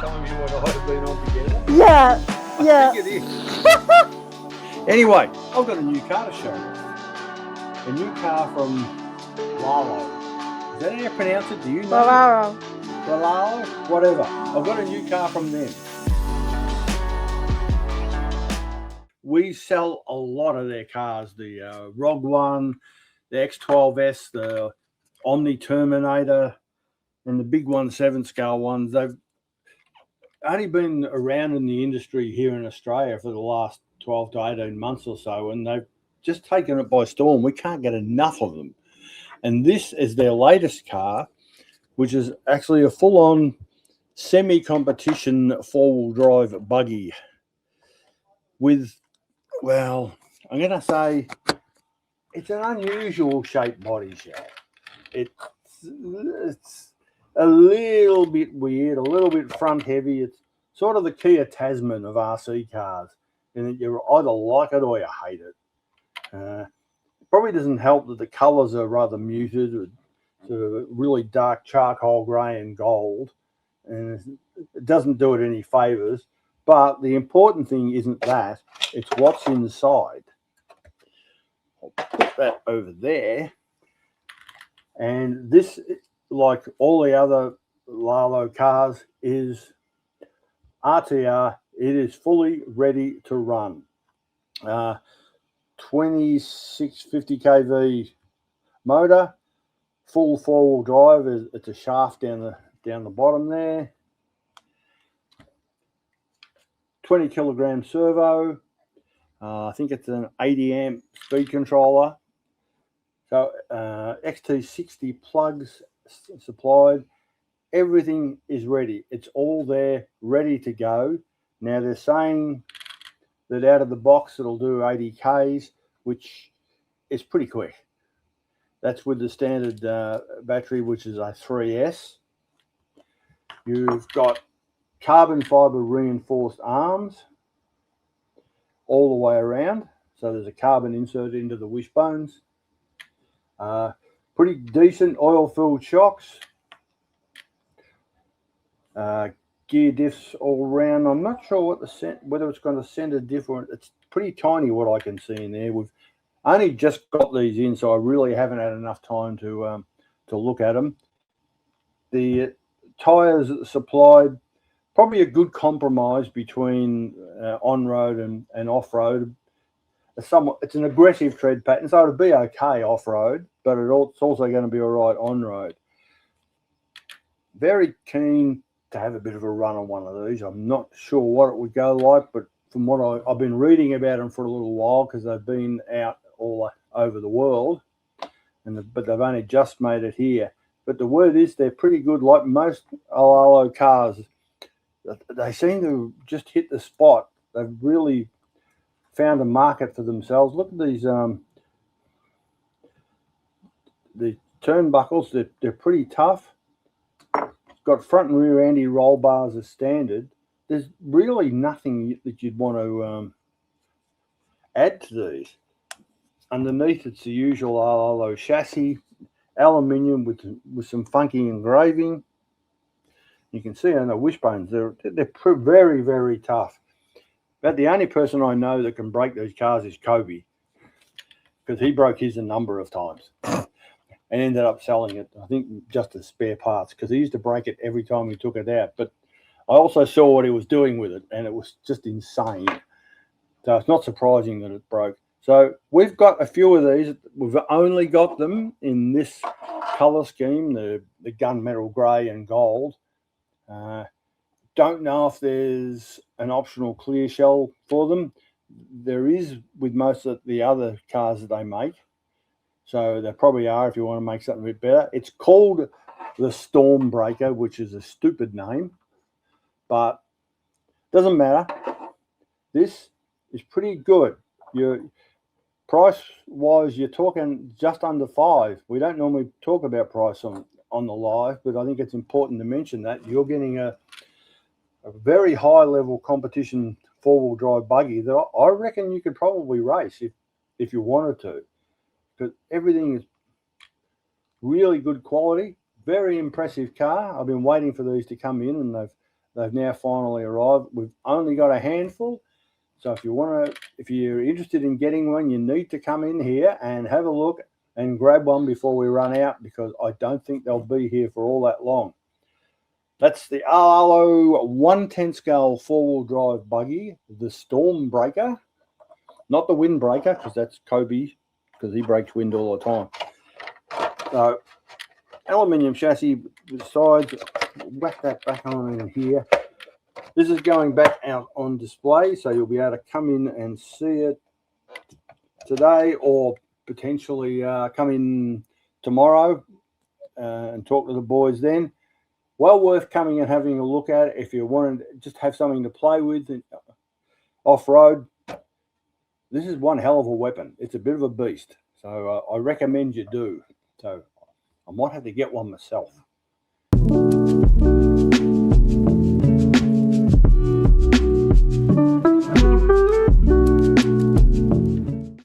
time you and I have been on together? Yeah, yeah. I think it is. Anyway, I've got a new car to show you. A new car from Rlaarlo. Is that how you pronounce it? Do you know? Rlaarlo. Rlaarlo? Whatever. I've got a new car from them. We sell a lot of their cars. The ROG One, the X12S, the Omni Terminator, and the big 7 scale ones. They've only been around in the industry here in Australia for the last 12 to 18 months or so, and they've just taken it by storm. We can't get enough of them. And this is their latest car, which is actually a full-on semi-competition four-wheel drive buggy with, well, I'm going to say it's an unusual shaped body shaft. It's a little bit weird, a little bit front heavy. It's sort of the Kia Tasman of RC cars, in that you either like it or you hate it. Probably doesn't help that the colours are rather muted, sort of really dark charcoal grey and gold, and it doesn't do it any favours. But the important thing isn't that, it's what's inside. I'll put that over there. And this, like all the other Rlaarlo cars, is RTR. It is fully ready to run. 2650 kV motor, full four-wheel drive. It's a shaft down the bottom there. 20 kilogram servo. I think it's an 80 amp speed controller. So XT60 plugs supplied. Everything is ready. It's all there, ready to go. Now they're saying that out of the box it'll do 80 Ks, which is pretty quick. That's with the standard battery, which is a 3S. You've got carbon fiber reinforced arms all the way around. So there's a carbon insert into the wishbones. Pretty decent oil-filled shocks. Gear diffs all around. I'm not sure what whether it's going to send a different. It's pretty tiny what I can see in there. We've only just got these in, so I really haven't had enough time to look at them. The tyres supplied, probably a good compromise between on-road and off-road. It's an aggressive tread pattern, so it'll be okay off-road, but it's also going to be all right on-road. Very keen to have a bit of a run on one of these. I'm not sure what it would go like, but from what I've been reading about them for a little while, because they've been out all over the world, but they've only just made it here. But the word is they're pretty good. Like most Rlaarlo cars, they seem to just hit the spot. They've really found a market for themselves. Look at these the turnbuckles. They're pretty tough. Got front and rear anti-roll bars as standard. There's really nothing that you'd want to add to these. Underneath, it's the usual Rlaarlo chassis, aluminium with some funky engraving. You can see on the wishbones, they're very, very tough. But the only person I know that can break these cars is Kobe, because he broke his a number of times and ended up selling it, I think, just as spare parts, because he used to break it every time he took it out. But I also saw what he was doing with it, and it was just insane. So it's not surprising that it broke. So we've got a few of these. We've only got them in this colour scheme, the gunmetal grey and gold. Don't know if there's an optional clear shell for them. There is with most of the other cars that they make. So there probably are if you want to make something a bit better. It's called the Stormbreaker, which is a stupid name, but doesn't matter. This is pretty good. Your price-wise, you're talking just under $5. We don't normally talk about price on the live, but I think it's important to mention that you're getting a very high-level competition four-wheel drive buggy that I reckon you could probably race if you wanted to, because everything is really good quality. Very impressive car. I've been waiting for these to come in, and They've now finally arrived. We've only got a handful. So if you're interested in getting one, you need to come in here and have a look and grab one before we run out, because I don't think they'll be here for all that long. That's the Rlaarlo 1/10 scale 4-wheel drive buggy, the Stormbreaker. Not the Windbreaker, because that's Kobe, because he breaks wind all the time. So, aluminium chassis with sides, whack that back on in here. This is going back out on display, so you'll be able to come in and see it today, or potentially come in tomorrow and talk to the boys then. Well worth coming and having a look at if you want to just have something to play with off-road. This is one hell of a weapon. It's a bit of a beast, so I recommend you do. So I might have to get one myself.